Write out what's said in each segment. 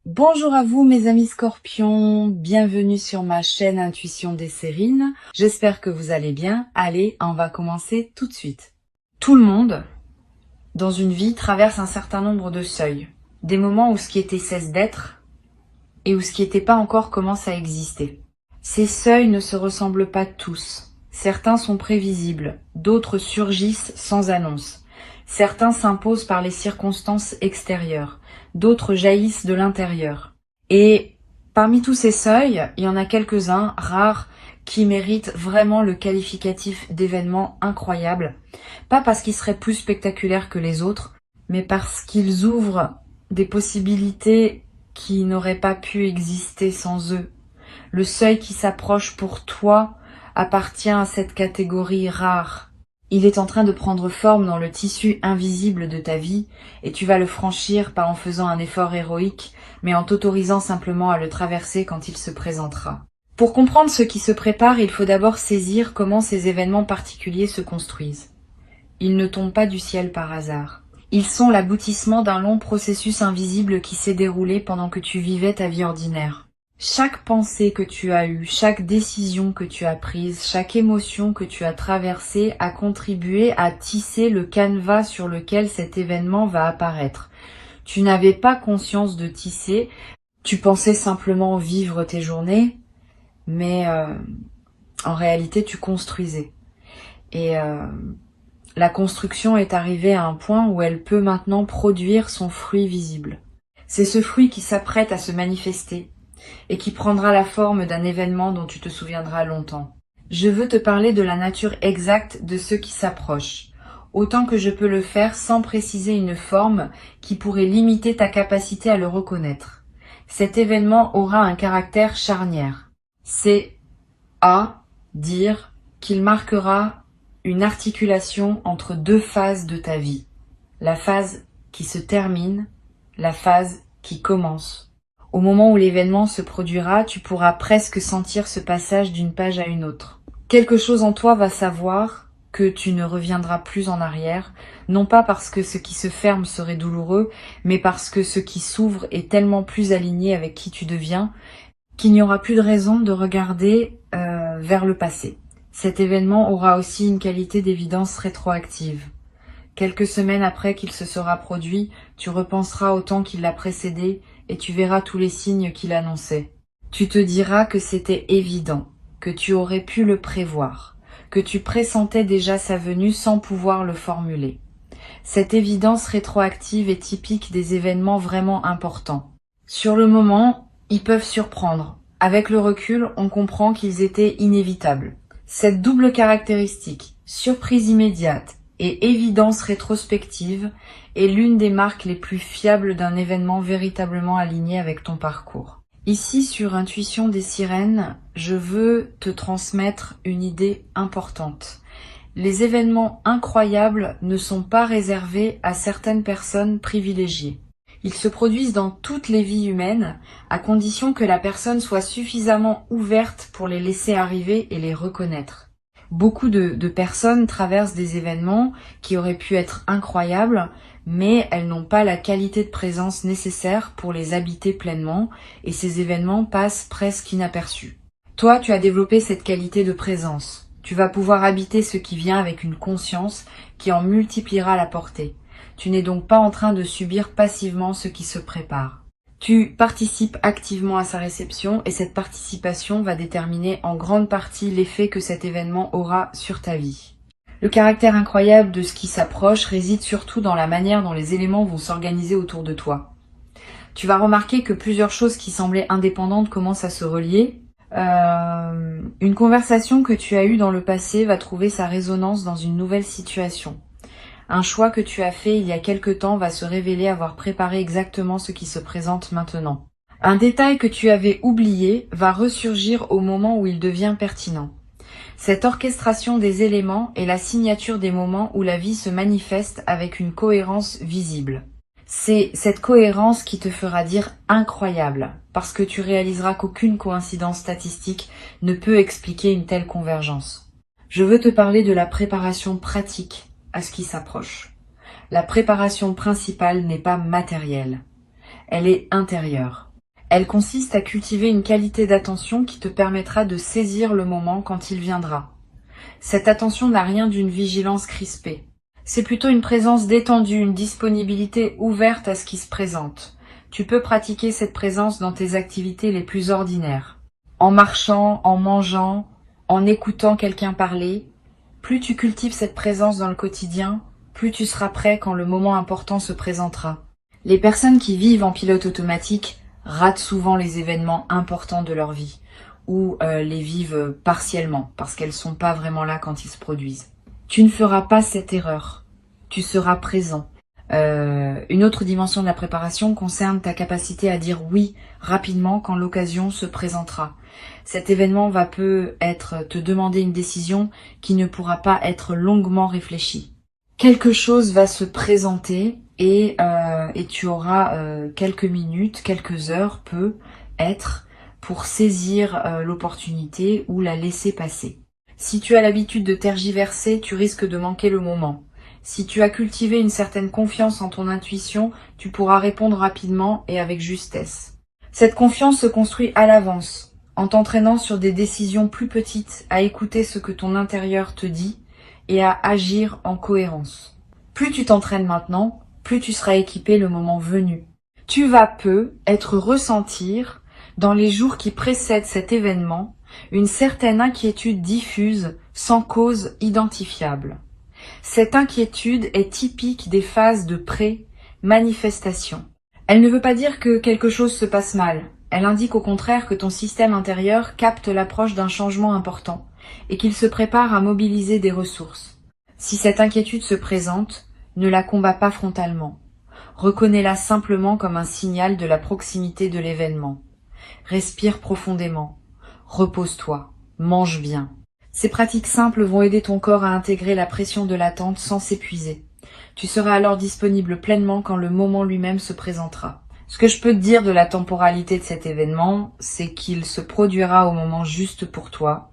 Bonjour à vous mes amis scorpions, bienvenue sur ma chaîne Intuition des Sérines. J'espère que vous allez bien. Allez, on va commencer tout de suite. Tout le monde, dans une vie, traverse un certain nombre de seuils. Des moments où ce qui était cesse d'être et où ce qui n'était pas encore commence à exister. Ces seuils ne se ressemblent pas tous. Certains sont prévisibles, d'autres surgissent sans annonce. Certains s'imposent par les circonstances extérieures, d'autres jaillissent de l'intérieur. Et parmi tous ces seuils, il y en a quelques-uns, rares, qui méritent vraiment le qualificatif d'événements incroyables. Pas parce qu'ils seraient plus spectaculaires que les autres, mais parce qu'ils ouvrent des possibilités qui n'auraient pas pu exister sans eux. Le seuil qui s'approche pour toi appartient à cette catégorie rare. Il est en train de prendre forme dans le tissu invisible de ta vie et tu vas le franchir pas en faisant un effort héroïque, mais en t'autorisant simplement à le traverser quand il se présentera. Pour comprendre ce qui se prépare, il faut d'abord saisir comment ces événements particuliers se construisent. Ils ne tombent pas du ciel par hasard. Ils sont l'aboutissement d'un long processus invisible qui s'est déroulé pendant que tu vivais ta vie ordinaire. Chaque pensée que tu as eue, chaque décision que tu as prise, chaque émotion que tu as traversée a contribué à tisser le canevas sur lequel cet événement va apparaître. Tu n'avais pas conscience de tisser, tu pensais simplement vivre tes journées, mais en réalité tu construisais. Et la construction est arrivée à un point où elle peut maintenant produire son fruit visible. C'est ce fruit qui s'apprête à se manifester et qui prendra la forme d'un événement dont tu te souviendras longtemps. Je veux te parler de la nature exacte de ce qui s'approche, autant que je peux le faire sans préciser une forme qui pourrait limiter ta capacité à le reconnaître. Cet événement aura un caractère charnière. C'est à dire qu'il marquera une articulation entre deux phases de ta vie. La phase qui se termine, la phase qui commence. Au moment où l'événement se produira, tu pourras presque sentir ce passage d'une page à une autre. Quelque chose en toi va savoir que tu ne reviendras plus en arrière, non pas parce que ce qui se ferme serait douloureux, mais parce que ce qui s'ouvre est tellement plus aligné avec qui tu deviens, qu'il n'y aura plus de raison de regarder vers le passé. Cet événement aura aussi une qualité d'évidence rétroactive. Quelques semaines après qu'il se sera produit, tu repenseras au temps qui l'a précédé et tu verras tous les signes qu'il annonçait. Tu te diras que c'était évident, que tu aurais pu le prévoir, que tu pressentais déjà sa venue sans pouvoir le formuler. Cette évidence rétroactive est typique des événements vraiment importants. Sur le moment, ils peuvent surprendre. Avec le recul, on comprend qu'ils étaient inévitables. Cette double caractéristique, surprise immédiate et évidence rétrospective, est l'une des marques les plus fiables d'un événement véritablement aligné avec ton parcours. Ici, sur Intuition des Sirènes, je veux te transmettre une idée importante. Les événements incroyables ne sont pas réservés à certaines personnes privilégiées. Ils se produisent dans toutes les vies humaines, à condition que la personne soit suffisamment ouverte pour les laisser arriver et les reconnaître. Beaucoup de personnes traversent des événements qui auraient pu être incroyables, mais elles n'ont pas la qualité de présence nécessaire pour les habiter pleinement, et ces événements passent presque inaperçus. Toi, tu as développé cette qualité de présence. Tu vas pouvoir habiter ce qui vient avec une conscience qui en multipliera la portée. Tu n'es donc pas en train de subir passivement ce qui se prépare. Tu participes activement à sa réception et cette participation va déterminer en grande partie l'effet que cet événement aura sur ta vie. Le caractère incroyable de ce qui s'approche réside surtout dans la manière dont les éléments vont s'organiser autour de toi. Tu vas remarquer que plusieurs choses qui semblaient indépendantes commencent à se relier. Une conversation que tu as eue dans le passé va trouver sa résonance dans une nouvelle situation. Un choix que tu as fait il y a quelque temps va se révéler avoir préparé exactement ce qui se présente maintenant. Un détail que tu avais oublié va ressurgir au moment où il devient pertinent. Cette orchestration des éléments est la signature des moments où la vie se manifeste avec une cohérence visible. C'est cette cohérence qui te fera dire incroyable, parce que tu réaliseras qu'aucune coïncidence statistique ne peut expliquer une telle convergence. Je veux te parler de la préparation pratique à ce qui s'approche. La préparation principale n'est pas matérielle, elle est intérieure. Elle consiste à cultiver une qualité d'attention qui te permettra de saisir le moment quand il viendra. Cette attention n'a rien d'une vigilance crispée. C'est plutôt une présence détendue, une disponibilité ouverte à ce qui se présente. Tu peux pratiquer cette présence dans tes activités les plus ordinaires. En marchant, en mangeant, en écoutant quelqu'un parler. Plus tu cultives cette présence dans le quotidien, plus tu seras prêt quand le moment important se présentera. Les personnes qui vivent en pilote automatique ratent souvent les événements importants de leur vie, ou les vivent partiellement, parce qu'elles sont pas vraiment là quand ils se produisent. Tu ne feras pas cette erreur, tu seras présent. Une autre dimension de la préparation concerne ta capacité à dire oui rapidement quand l'occasion se présentera. Cet événement va peut-être te demander une décision qui ne pourra pas être longuement réfléchie. Quelque chose va se présenter et tu auras quelques minutes, quelques heures, peut être, pour saisir l'opportunité ou la laisser passer. Si tu as l'habitude de tergiverser, tu risques de manquer le moment. Si tu as cultivé une certaine confiance en ton intuition, tu pourras répondre rapidement et avec justesse. Cette confiance se construit à l'avance, en t'entraînant sur des décisions plus petites, à écouter ce que ton intérieur te dit et à agir en cohérence. Plus tu t'entraînes maintenant, plus tu seras équipé le moment venu. Tu vas être ressentir, dans les jours qui précèdent cet événement, une certaine inquiétude diffuse, sans cause identifiable. Cette inquiétude est typique des phases de pré-manifestation. Elle ne veut pas dire que quelque chose se passe mal. Elle indique au contraire que ton système intérieur capte l'approche d'un changement important et qu'il se prépare à mobiliser des ressources. Si cette inquiétude se présente, ne la combats pas frontalement. Reconnais-la simplement comme un signal de la proximité de l'événement. Respire profondément. Repose-toi. Mange bien. Ces pratiques simples vont aider ton corps à intégrer la pression de l'attente sans s'épuiser. Tu seras alors disponible pleinement quand le moment lui-même se présentera. Ce que je peux te dire de la temporalité de cet événement, c'est qu'il se produira au moment juste pour toi,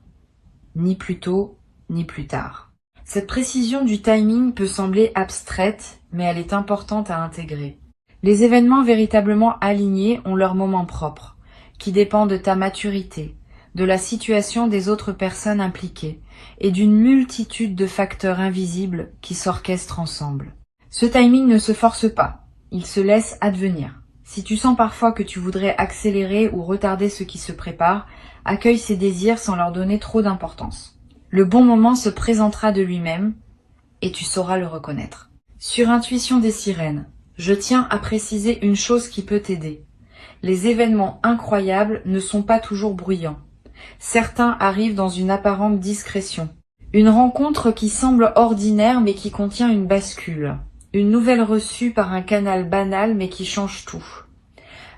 ni plus tôt, ni plus tard. Cette précision du timing peut sembler abstraite, mais elle est importante à intégrer. Les événements véritablement alignés ont leur moment propre, qui dépend de ta maturité, de la situation des autres personnes impliquées et d'une multitude de facteurs invisibles qui s'orchestrent ensemble. Ce timing ne se force pas, il se laisse advenir. Si tu sens parfois que tu voudrais accélérer ou retarder ce qui se prépare, accueille ces désirs sans leur donner trop d'importance. Le bon moment se présentera de lui-même et tu sauras le reconnaître. Sur Intuition des sirènes, je tiens à préciser une chose qui peut t'aider. Les événements incroyables ne sont pas toujours bruyants. Certains arrivent dans une apparente discrétion. Une rencontre qui semble ordinaire mais qui contient une bascule. Une nouvelle reçue par un canal banal mais qui change tout.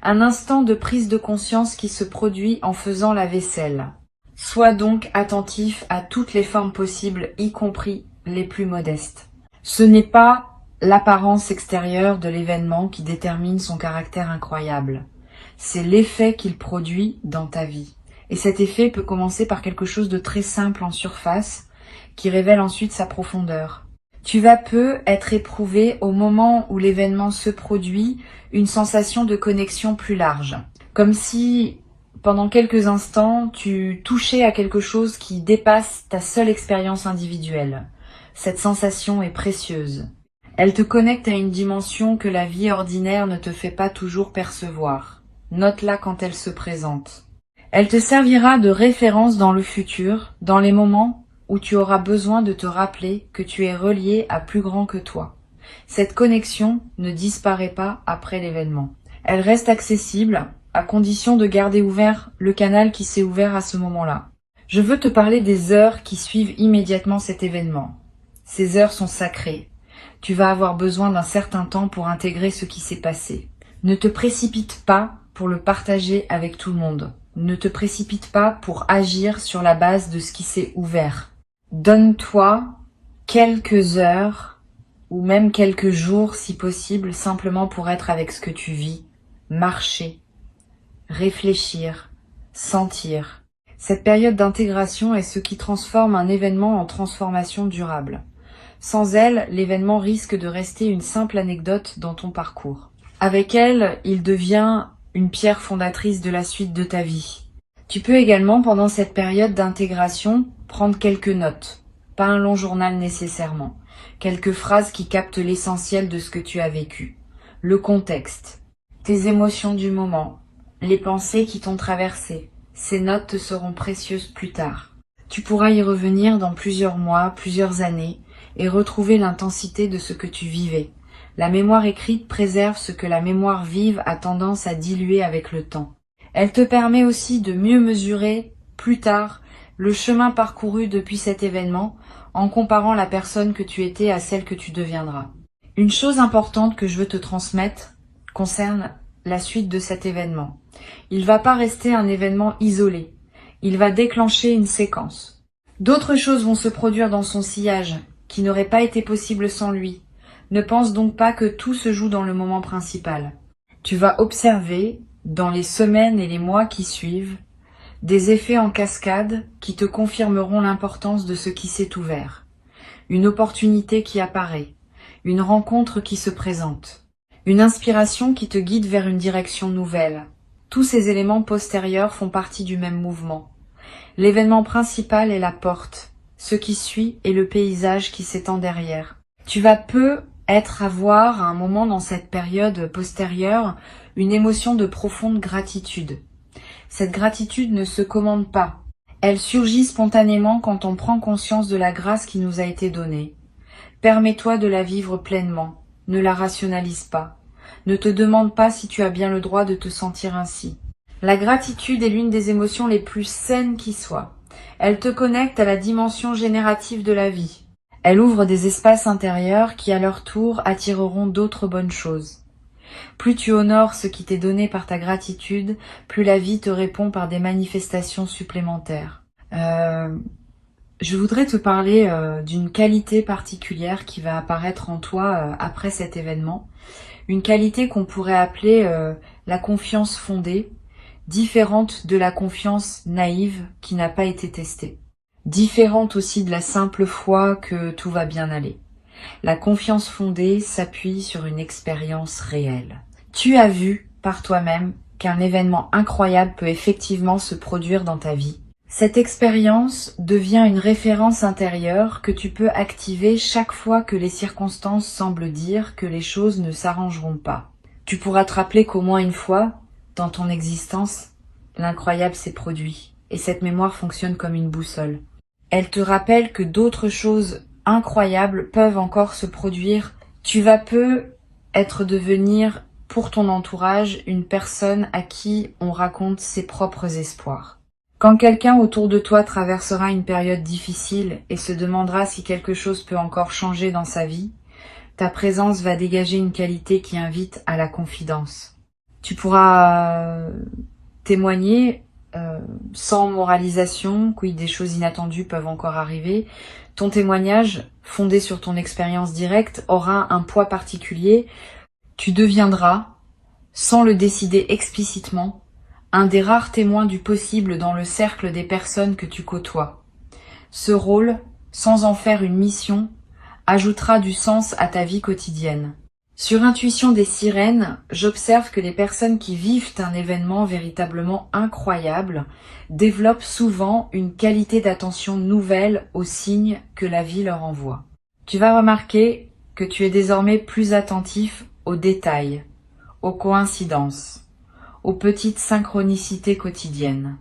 Un instant de prise de conscience qui se produit en faisant la vaisselle. Sois donc attentif à toutes les formes possibles, y compris les plus modestes. Ce n'est pas l'apparence extérieure de l'événement qui détermine son caractère incroyable. C'est l'effet qu'il produit dans ta vie. Et cet effet peut commencer par quelque chose de très simple en surface, qui révèle ensuite sa profondeur. Tu vas être éprouvé au moment où l'événement se produit, une sensation de connexion plus large. Comme si, pendant quelques instants, tu touchais à quelque chose qui dépasse ta seule expérience individuelle. Cette sensation est précieuse. Elle te connecte à une dimension que la vie ordinaire ne te fait pas toujours percevoir. Note-la quand elle se présente. Elle te servira de référence dans le futur, dans les moments où tu auras besoin de te rappeler que tu es relié à plus grand que toi. Cette connexion ne disparaît pas après l'événement. Elle reste accessible, à condition de garder ouvert le canal qui s'est ouvert à ce moment-là. Je veux te parler des heures qui suivent immédiatement cet événement. Ces heures sont sacrées. Tu vas avoir besoin d'un certain temps pour intégrer ce qui s'est passé. Ne te précipite pas pour le partager avec tout le monde. Ne te précipite pas pour agir sur la base de ce qui s'est ouvert. Donne-toi quelques heures ou même quelques jours si possible, simplement pour être avec ce que tu vis, marcher, réfléchir, sentir. Cette période d'intégration est ce qui transforme un événement en transformation durable. Sans elle, l'événement risque de rester une simple anecdote dans ton parcours. Avec elle, il devient une pierre fondatrice de la suite de ta vie. Tu peux également, pendant cette période d'intégration, prendre quelques notes, pas un long journal nécessairement, quelques phrases qui captent l'essentiel de ce que tu as vécu, le contexte, tes émotions du moment, les pensées qui t'ont traversé. Ces notes te seront précieuses plus tard. Tu pourras y revenir dans plusieurs mois, plusieurs années, et retrouver l'intensité de ce que tu vivais. La mémoire écrite préserve ce que la mémoire vive a tendance à diluer avec le temps. Elle te permet aussi de mieux mesurer, plus tard, le chemin parcouru depuis cet événement, en comparant la personne que tu étais à celle que tu deviendras. Une chose importante que je veux te transmettre concerne la suite de cet événement. Il ne va pas rester un événement isolé. Il va déclencher une séquence. D'autres choses vont se produire dans son sillage, qui n'auraient pas été possibles sans lui. Ne pense donc pas que tout se joue dans le moment principal. Tu vas observer, dans les semaines et les mois qui suivent, des effets en cascade qui te confirmeront l'importance de ce qui s'est ouvert. Une opportunité qui apparaît, une rencontre qui se présente, une inspiration qui te guide vers une direction nouvelle. Tous ces éléments postérieurs font partie du même mouvement. L'événement principal est la porte, ce qui suit est le paysage qui s'étend derrière. Tu vas avoir à un moment dans cette période postérieure une émotion de profonde gratitude. Cette gratitude ne se commande pas. Elle surgit spontanément quand on prend conscience de la grâce qui nous a été donnée. Permets-toi de la vivre pleinement. Ne la rationalise pas. Ne te demande pas si tu as bien le droit de te sentir ainsi. La gratitude est l'une des émotions les plus saines qui soient. Elle te connecte à la dimension générative de la vie. Elle ouvre des espaces intérieurs qui, à leur tour, attireront d'autres bonnes choses. Plus tu honores ce qui t'est donné par ta gratitude, plus la vie te répond par des manifestations supplémentaires. Je voudrais te parler d'une qualité particulière qui va apparaître en toi après cet événement. Une qualité qu'on pourrait appeler la confiance fondée, différente de la confiance naïve qui n'a pas été testée. Différente aussi de la simple foi que tout va bien aller. La confiance fondée s'appuie sur une expérience réelle. Tu as vu par toi-même qu'un événement incroyable peut effectivement se produire dans ta vie. Cette expérience devient une référence intérieure que tu peux activer chaque fois que les circonstances semblent dire que les choses ne s'arrangeront pas. Tu pourras te rappeler qu'au moins une fois, dans ton existence, l'incroyable s'est produit, et cette mémoire fonctionne comme une boussole. Elle te rappelle que d'autres choses incroyables peuvent encore se produire. Tu vas devenir pour ton entourage une personne à qui on raconte ses propres espoirs. Quand quelqu'un autour de toi traversera une période difficile et se demandera si quelque chose peut encore changer dans sa vie, ta présence va dégager une qualité qui invite à la confidence. Tu pourras témoigner sans moralisation, oui, des choses inattendues peuvent encore arriver. Ton témoignage, fondé sur ton expérience directe, aura un poids particulier. Tu deviendras, sans le décider explicitement, un des rares témoins du possible dans le cercle des personnes que tu côtoies. Ce rôle, sans en faire une mission, ajoutera du sens à ta vie quotidienne. Sur Intuition des sirènes, j'observe que les personnes qui vivent un événement véritablement incroyable développent souvent une qualité d'attention nouvelle aux signes que la vie leur envoie. Tu vas remarquer que tu es désormais plus attentif aux détails, aux coïncidences, aux petites synchronicités quotidiennes.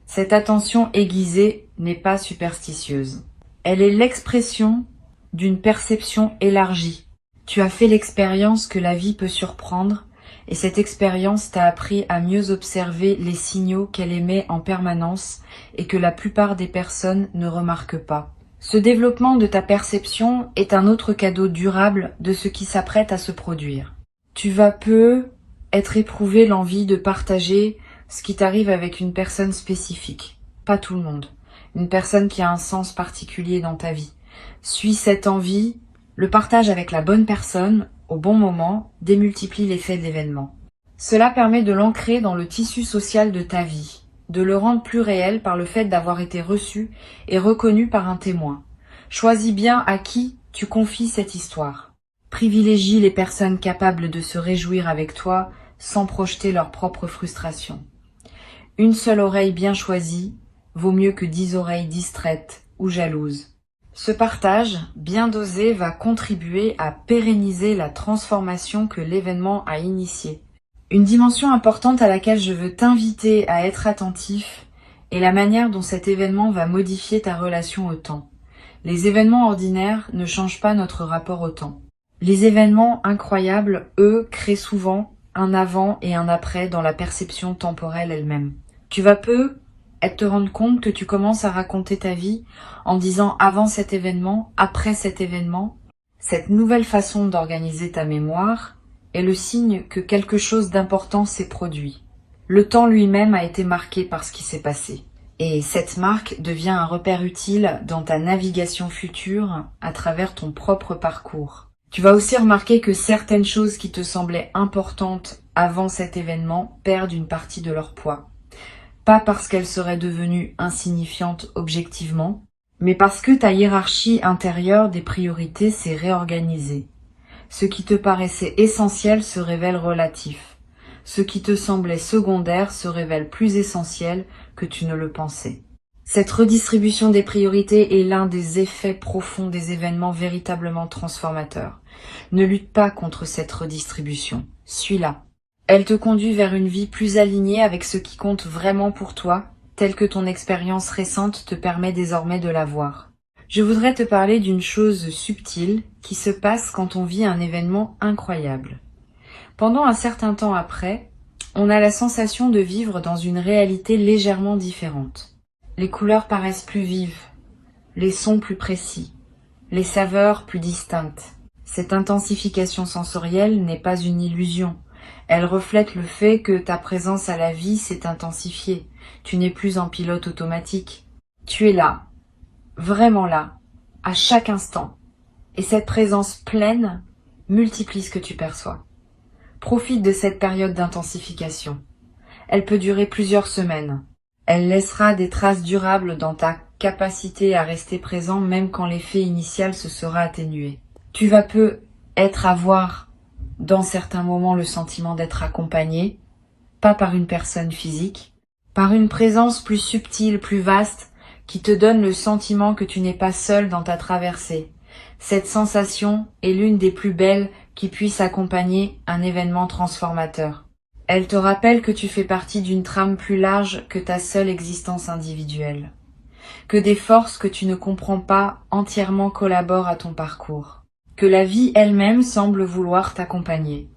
Cette attention aiguisée n'est pas superstitieuse. Elle est l'expression d'une perception élargie. Tu as fait l'expérience que la vie peut surprendre et cette expérience t'a appris à mieux observer les signaux qu'elle émet en permanence et que la plupart des personnes ne remarquent pas. Ce développement de ta perception est un autre cadeau durable de ce qui s'apprête à se produire. Tu vas être éprouvé l'envie de partager ce qui t'arrive avec une personne spécifique. Pas tout le monde. Une personne qui a un sens particulier dans ta vie. Suis cette envie. Le partage avec la bonne personne, au bon moment, démultiplie l'effet de l'événement. Cela permet de l'ancrer dans le tissu social de ta vie, de le rendre plus réel par le fait d'avoir été reçu et reconnu par un témoin. Choisis bien à qui tu confies cette histoire. Privilégie les personnes capables de se réjouir avec toi sans projeter leur propre frustration. Une seule oreille bien choisie vaut mieux que 10 oreilles distraites ou jalouses. Ce partage, bien dosé, va contribuer à pérenniser la transformation que l'événement a initiée. Une dimension importante à laquelle je veux t'inviter à être attentif est la manière dont cet événement va modifier ta relation au temps. Les événements ordinaires ne changent pas notre rapport au temps. Les événements incroyables, eux, créent souvent un avant et un après dans la perception temporelle elle-même. Tu vas peu te rendre compte que tu commences à raconter ta vie en disant avant cet événement, après cet événement. Cette nouvelle façon d'organiser ta mémoire est le signe que quelque chose d'important s'est produit. Le temps lui-même a été marqué par ce qui s'est passé. Et cette marque devient un repère utile dans ta navigation future à travers ton propre parcours. Tu vas aussi remarquer que certaines choses qui te semblaient importantes avant cet événement perdent une partie de leur poids. Pas parce qu'elles seraient devenues insignifiantes objectivement, mais parce que ta hiérarchie intérieure des priorités s'est réorganisée. Ce qui te paraissait essentiel se révèle relatif. Ce qui te semblait secondaire se révèle plus essentiel que tu ne le pensais. Cette redistribution des priorités est l'un des effets profonds des événements véritablement transformateurs. Ne lutte pas contre cette redistribution. Suis-la. Elle te conduit vers une vie plus alignée avec ce qui compte vraiment pour toi, tel que ton expérience récente te permet désormais de la voir. Je voudrais te parler d'une chose subtile qui se passe quand on vit un événement incroyable. Pendant un certain temps après, on a la sensation de vivre dans une réalité légèrement différente. Les couleurs paraissent plus vives, les sons plus précis, les saveurs plus distinctes. Cette intensification sensorielle n'est pas une illusion. Elle reflète le fait que ta présence à la vie s'est intensifiée. Tu n'es plus en pilote automatique. Tu es là, vraiment là, à chaque instant. Et cette présence pleine multiplie ce que tu perçois. Profite de cette période d'intensification. Elle peut durer plusieurs semaines. Elle laissera des traces durables dans ta capacité à rester présent même quand l'effet initial se sera atténué. Tu vas peu avoir dans certains moments le sentiment d'être accompagné, pas par une personne physique, par une présence plus subtile, plus vaste, qui te donne le sentiment que tu n'es pas seul dans ta traversée. Cette sensation est l'une des plus belles qui puisse accompagner un événement transformateur. Elle te rappelle que tu fais partie d'une trame plus large que ta seule existence individuelle, que des forces que tu ne comprends pas entièrement collaborent à ton parcours, que la vie elle-même semble vouloir t'accompagner.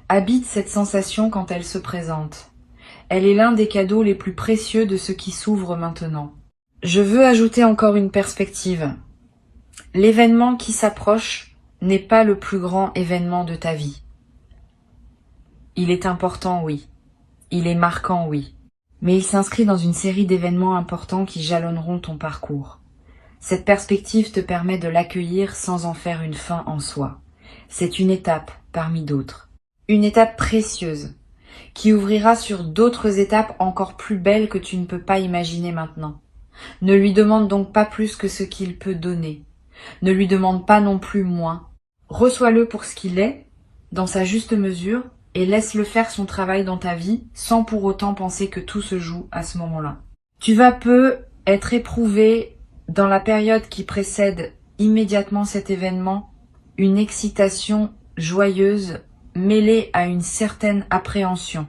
Habite cette sensation quand elle se présente. Elle est l'un des cadeaux les plus précieux de ce qui s'ouvre maintenant. Je veux ajouter encore une perspective. L'événement qui s'approche n'est pas le plus grand événement de ta vie. Il est important, oui. Il est marquant, oui. Mais il s'inscrit dans une série d'événements importants qui jalonneront ton parcours. Cette perspective te permet de l'accueillir sans en faire une fin en soi. C'est une étape parmi d'autres. Une étape précieuse, qui ouvrira sur d'autres étapes encore plus belles que tu ne peux pas imaginer maintenant. Ne lui demande donc pas plus que ce qu'il peut donner. Ne lui demande pas non plus moins. Reçois-le pour ce qu'il est, dans sa juste mesure, et laisse-le faire son travail dans ta vie, sans pour autant penser que tout se joue à ce moment-là. Tu vas peu être éprouvé dans la période qui précède immédiatement cet événement, une excitation joyeuse mêlée à une certaine appréhension.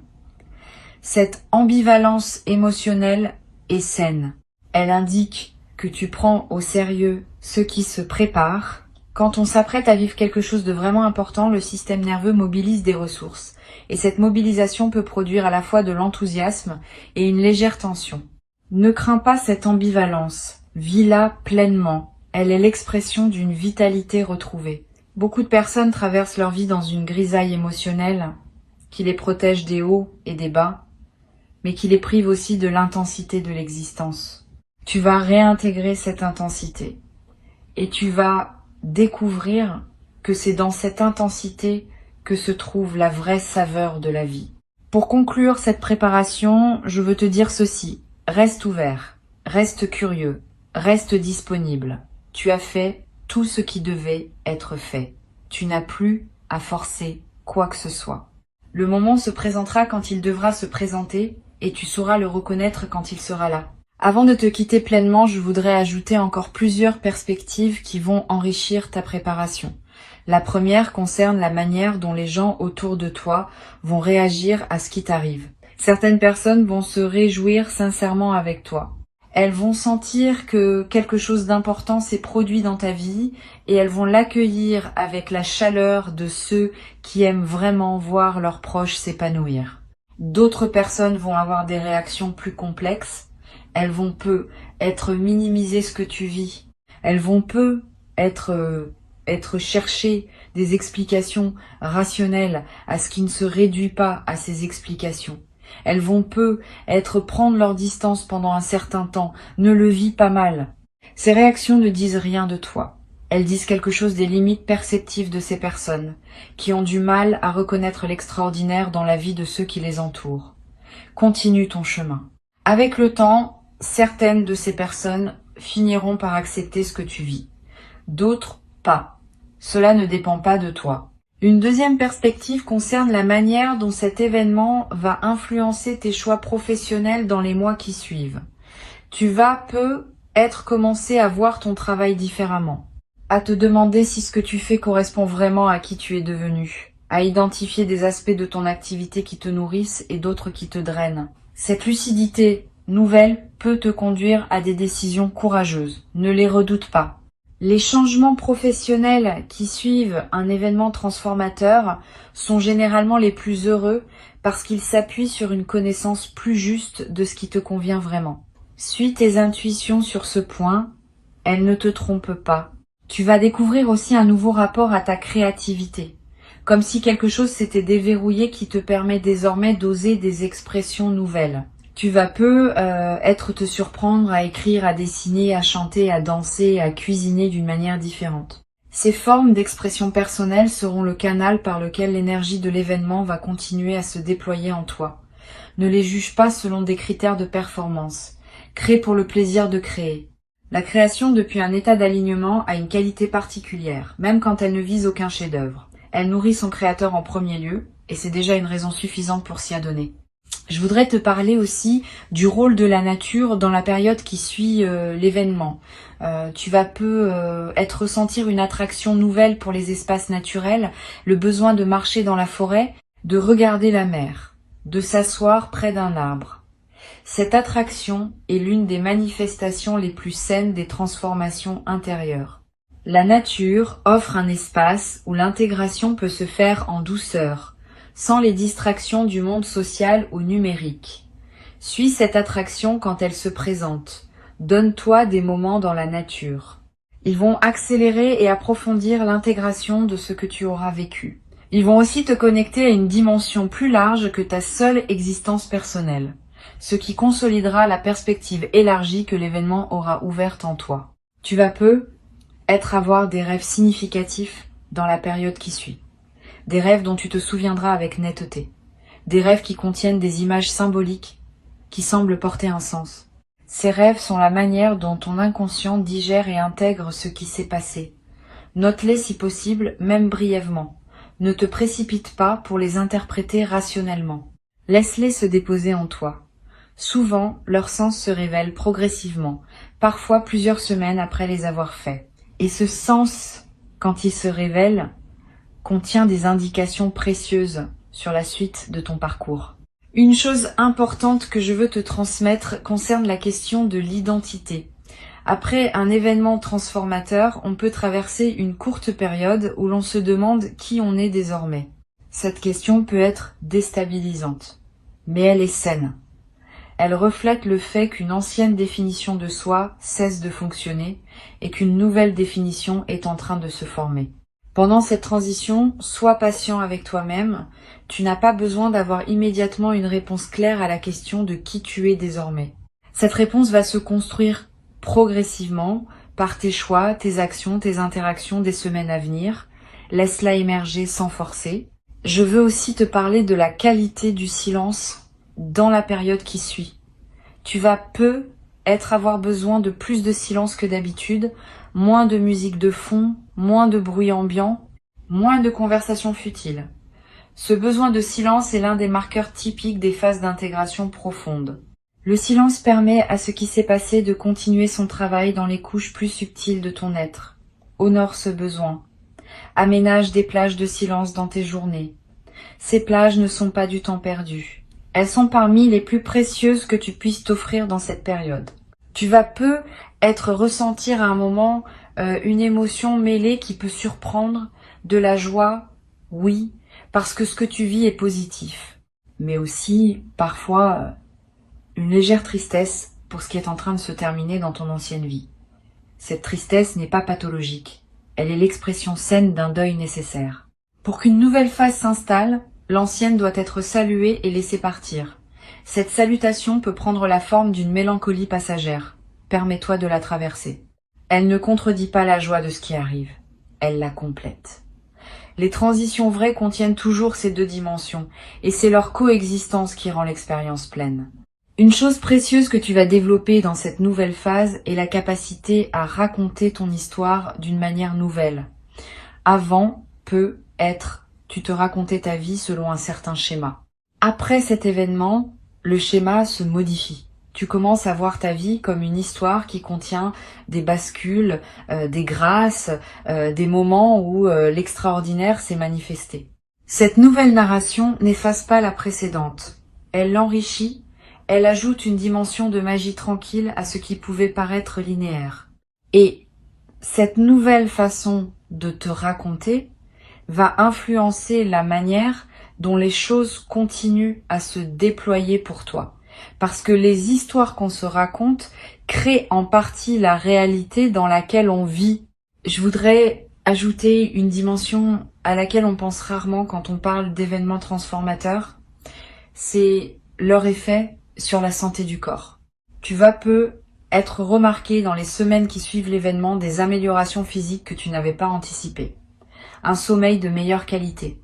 Cette ambivalence émotionnelle est saine. Elle indique que tu prends au sérieux ce qui se prépare. Quand on s'apprête à vivre quelque chose de vraiment important, le système nerveux mobilise des ressources. Et cette mobilisation peut produire à la fois de l'enthousiasme et une légère tension. Ne crains pas cette ambivalence. Vis-la pleinement. Elle est l'expression d'une vitalité retrouvée. Beaucoup de personnes traversent leur vie dans une grisaille émotionnelle qui les protège des hauts et des bas, mais qui les prive aussi de l'intensité de l'existence. Tu vas réintégrer cette intensité et tu vas découvrir que c'est dans cette intensité que se trouve la vraie saveur de la vie. Pour conclure cette préparation, je veux te dire ceci. Reste ouvert, reste curieux, reste disponible. Tu as fait tout ce qui devait être fait. Tu n'as plus à forcer quoi que ce soit. Le moment se présentera quand il devra se présenter et tu sauras le reconnaître quand il sera là. Avant de te quitter pleinement, je voudrais ajouter encore plusieurs perspectives qui vont enrichir ta préparation. La première concerne la manière dont les gens autour de toi vont réagir à ce qui t'arrive. Certaines personnes vont se réjouir sincèrement avec toi. Elles vont sentir que quelque chose d'important s'est produit dans ta vie et elles vont l'accueillir avec la chaleur de ceux qui aiment vraiment voir leurs proches s'épanouir. D'autres personnes vont avoir des réactions plus complexes. Elles vont peu être minimiser ce que tu vis. Elles vont peu être chercher des explications rationnelles à ce qui ne se réduit pas à ces explications. Elles vont peu prendre leur distance pendant un certain temps. Ne le vis pas mal. Ces réactions ne disent rien de toi. Elles disent quelque chose des limites perceptives de ces personnes, qui ont du mal à reconnaître l'extraordinaire dans la vie de ceux qui les entourent. Continue ton chemin. Avec le temps, certaines de ces personnes finiront par accepter ce que tu vis. D'autres, pas. Cela ne dépend pas de toi. Une deuxième perspective concerne la manière dont cet événement va influencer tes choix professionnels dans les mois qui suivent. Tu vas commencer à voir ton travail différemment, à te demander si ce que tu fais correspond vraiment à qui tu es devenu, à identifier des aspects de ton activité qui te nourrissent et d'autres qui te drainent. Cette lucidité nouvelle peut te conduire à des décisions courageuses. Ne les redoute pas. Les changements professionnels qui suivent un événement transformateur sont généralement les plus heureux parce qu'ils s'appuient sur une connaissance plus juste de ce qui te convient vraiment. Suis tes intuitions sur ce point, elles ne te trompent pas. Tu vas découvrir aussi un nouveau rapport à ta créativité, comme si quelque chose s'était déverrouillé qui te permet désormais d'oser des expressions nouvelles. Tu vas te surprendre à écrire, à dessiner, à chanter, à danser, à cuisiner d'une manière différente. Ces formes d'expression personnelle seront le canal par lequel l'énergie de l'événement va continuer à se déployer en toi. Ne les juge pas selon des critères de performance. Crée pour le plaisir de créer. La création depuis un état d'alignement a une qualité particulière, même quand elle ne vise aucun chef-d'œuvre. Elle nourrit son créateur en premier lieu, et c'est déjà une raison suffisante pour s'y adonner. Je voudrais te parler aussi du rôle de la nature dans la période qui suit l'événement. Tu vas ressentir une attraction nouvelle pour les espaces naturels, le besoin de marcher dans la forêt, de regarder la mer, de s'asseoir près d'un arbre. Cette attraction est l'une des manifestations les plus saines des transformations intérieures. La nature offre un espace où l'intégration peut se faire en douceur, sans les distractions du monde social ou numérique. Suis cette attraction quand elle se présente. Donne-toi des moments dans la nature. Ils vont accélérer et approfondir l'intégration de ce que tu auras vécu. Ils vont aussi te connecter à une dimension plus large que ta seule existence personnelle, ce qui consolidera la perspective élargie que l'événement aura ouverte en toi. Tu vas avoir des rêves significatifs dans la période qui suit. Des rêves dont tu te souviendras avec netteté. Des rêves qui contiennent des images symboliques qui semblent porter un sens. Ces rêves sont la manière dont ton inconscient digère et intègre ce qui s'est passé. Note-les si possible, même brièvement. Ne te précipite pas pour les interpréter rationnellement. Laisse-les se déposer en toi. Souvent, leur sens se révèle progressivement, parfois plusieurs semaines après les avoir faits. Et ce sens, quand il se révèle, contient des indications précieuses sur la suite de ton parcours. Une chose importante que je veux te transmettre concerne la question de l'identité. Après un événement transformateur, on peut traverser une courte période où l'on se demande qui on est désormais. Cette question peut être déstabilisante, mais elle est saine. Elle reflète le fait qu'une ancienne définition de soi cesse de fonctionner et qu'une nouvelle définition est en train de se former. Pendant cette transition, sois patient avec toi-même. Tu n'as pas besoin d'avoir immédiatement une réponse claire à la question de qui tu es désormais. Cette réponse va se construire progressivement par tes choix, tes actions, tes interactions des semaines à venir. Laisse-la émerger sans forcer. Je veux aussi te parler de la qualité du silence dans la période qui suit. Tu vas avoir besoin de plus de silence que d'habitude, moins de musique de fond, moins de bruit ambiant, moins de conversations futiles. Ce besoin de silence est l'un des marqueurs typiques des phases d'intégration profonde. Le silence permet à ce qui s'est passé de continuer son travail dans les couches plus subtiles de ton être. Honore ce besoin. Aménage des plages de silence dans tes journées. Ces plages ne sont pas du temps perdu. Elles sont parmi les plus précieuses que tu puisses t'offrir dans cette période. Tu vas ressentir à un moment une émotion mêlée qui peut surprendre, de la joie, oui, parce que ce que tu vis est positif, mais aussi parfois une légère tristesse pour ce qui est en train de se terminer dans ton ancienne vie. Cette tristesse n'est pas pathologique, elle est l'expression saine d'un deuil nécessaire. Pour qu'une nouvelle phase s'installe, l'ancienne doit être saluée et laissée partir. Cette salutation peut prendre la forme d'une mélancolie passagère. Permets-toi de la traverser. Elle ne contredit pas la joie de ce qui arrive, elle la complète. Les transitions vraies contiennent toujours ces deux dimensions, et c'est leur coexistence qui rend l'expérience pleine. Une chose précieuse que tu vas développer dans cette nouvelle phase est la capacité à raconter ton histoire d'une manière nouvelle. Avant, tu te racontais ta vie selon un certain schéma. Après cet événement, le schéma se modifie. Tu commences à voir ta vie comme une histoire qui contient des bascules, des grâces, des moments où l'extraordinaire s'est manifesté. Cette nouvelle narration n'efface pas la précédente. Elle l'enrichit, elle ajoute une dimension de magie tranquille à ce qui pouvait paraître linéaire. Et cette nouvelle façon de te raconter va influencer la manière dont les choses continuent à se déployer pour toi. Parce que les histoires qu'on se raconte créent en partie la réalité dans laquelle on vit. Je voudrais ajouter une dimension à laquelle on pense rarement quand on parle d'événements transformateurs. C'est leur effet sur la santé du corps. Tu vas être remarqué dans les semaines qui suivent l'événement des améliorations physiques que tu n'avais pas anticipées. Un sommeil de meilleure qualité,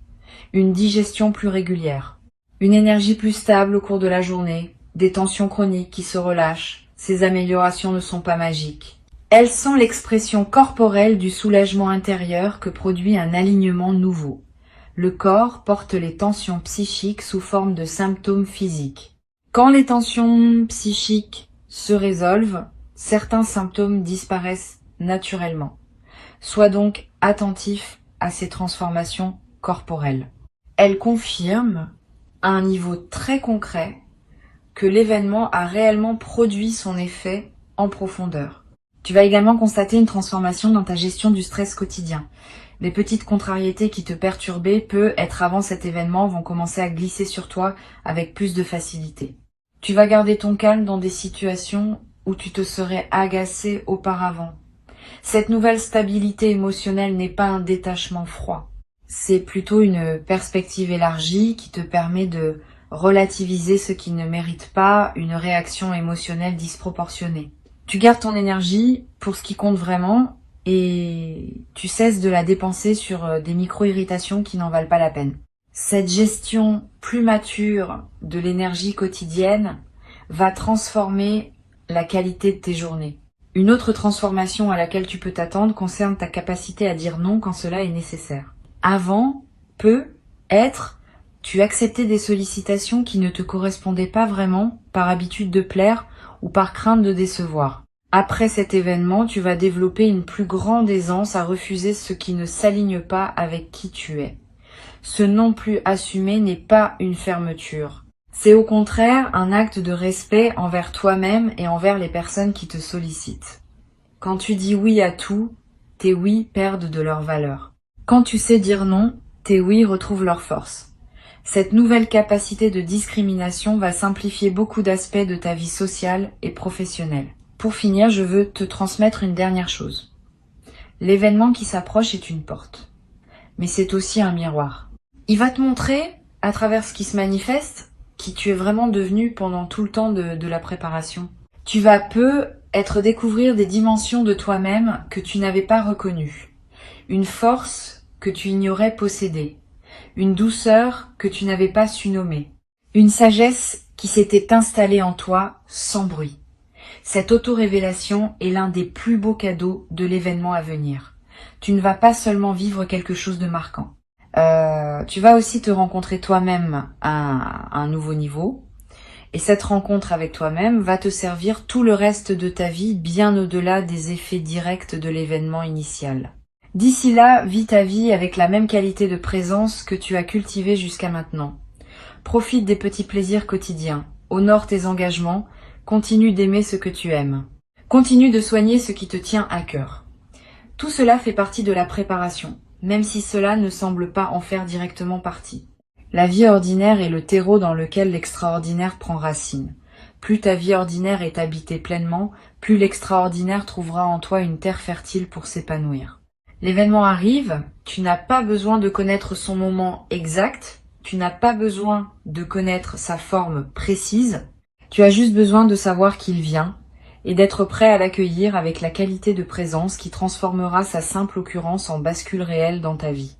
une digestion plus régulière, une énergie plus stable au cours de la journée, des tensions chroniques qui se relâchent. Ces améliorations ne sont pas magiques. Elles sont l'expression corporelle du soulagement intérieur que produit un alignement nouveau. Le corps porte les tensions psychiques sous forme de symptômes physiques. Quand les tensions psychiques se résolvent, certains symptômes disparaissent naturellement. Sois donc attentif à ces transformations corporelles. Elles confirment, à un niveau très concret, que l'événement a réellement produit son effet en profondeur. Tu vas également constater une transformation dans ta gestion du stress quotidien. Les petites contrariétés qui te perturbaient peut-être avant cet événement vont commencer à glisser sur toi avec plus de facilité. Tu vas garder ton calme dans des situations où tu te serais agacé auparavant. Cette nouvelle stabilité émotionnelle n'est pas un détachement froid. C'est plutôt une perspective élargie qui te permet de relativiser ce qui ne mérite pas une réaction émotionnelle disproportionnée. Tu gardes ton énergie pour ce qui compte vraiment et tu cesses de la dépenser sur des micro-irritations qui n'en valent pas la peine. Cette gestion plus mature de l'énergie quotidienne va transformer la qualité de tes journées. Une autre transformation à laquelle tu peux t'attendre concerne ta capacité à dire non quand cela est nécessaire. Avant, tu acceptais des sollicitations qui ne te correspondaient pas vraiment par habitude de plaire ou par crainte de décevoir. Après cet événement, tu vas développer une plus grande aisance à refuser ce qui ne s'aligne pas avec qui tu es. Ce non plus assumé n'est pas une fermeture. C'est au contraire un acte de respect envers toi-même et envers les personnes qui te sollicitent. Quand tu dis oui à tout, tes oui perdent de leur valeur. Quand tu sais dire non, tes oui retrouvent leur force. Cette nouvelle capacité de discrimination va simplifier beaucoup d'aspects de ta vie sociale et professionnelle. Pour finir, je veux te transmettre une dernière chose. L'événement qui s'approche est une porte, mais c'est aussi un miroir. Il va te montrer, à travers ce qui se manifeste, qui tu es vraiment devenu pendant tout le temps de la préparation. Tu vas découvrir des dimensions de toi-même que tu n'avais pas reconnues. Une force que tu ignorais posséder. Une douceur que tu n'avais pas su nommer. Une sagesse qui s'était installée en toi sans bruit. Cette auto-révélation est l'un des plus beaux cadeaux de l'événement à venir. Tu ne vas pas seulement vivre quelque chose de marquant. Tu vas aussi te rencontrer toi-même à un nouveau niveau. Et cette rencontre avec toi-même va te servir tout le reste de ta vie, bien au-delà des effets directs de l'événement initial. D'ici là, vis ta vie avec la même qualité de présence que tu as cultivée jusqu'à maintenant. Profite des petits plaisirs quotidiens, honore tes engagements, continue d'aimer ce que tu aimes. Continue de soigner ce qui te tient à cœur. Tout cela fait partie de la préparation, même si cela ne semble pas en faire directement partie. La vie ordinaire est le terreau dans lequel l'extraordinaire prend racine. Plus ta vie ordinaire est habitée pleinement, plus l'extraordinaire trouvera en toi une terre fertile pour s'épanouir. L'événement arrive, tu n'as pas besoin de connaître son moment exact, tu n'as pas besoin de connaître sa forme précise, tu as juste besoin de savoir qu'il vient et d'être prêt à l'accueillir avec la qualité de présence qui transformera sa simple occurrence en bascule réelle dans ta vie.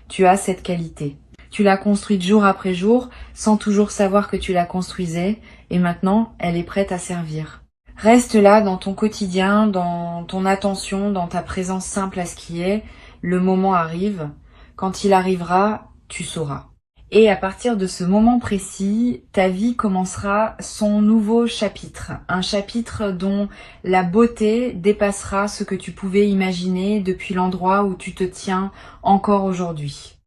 Tu as cette qualité. Tu l'as construite jour après jour, sans toujours savoir que tu la construisais, et maintenant, elle est prête à servir. Reste là dans ton quotidien, dans ton attention, dans ta présence simple à ce qui est. Le moment arrive. Quand il arrivera, tu sauras. Et à partir de ce moment précis, ta vie commencera son nouveau chapitre. Un chapitre dont la beauté dépassera ce que tu pouvais imaginer depuis l'endroit où tu te tiens encore aujourd'hui.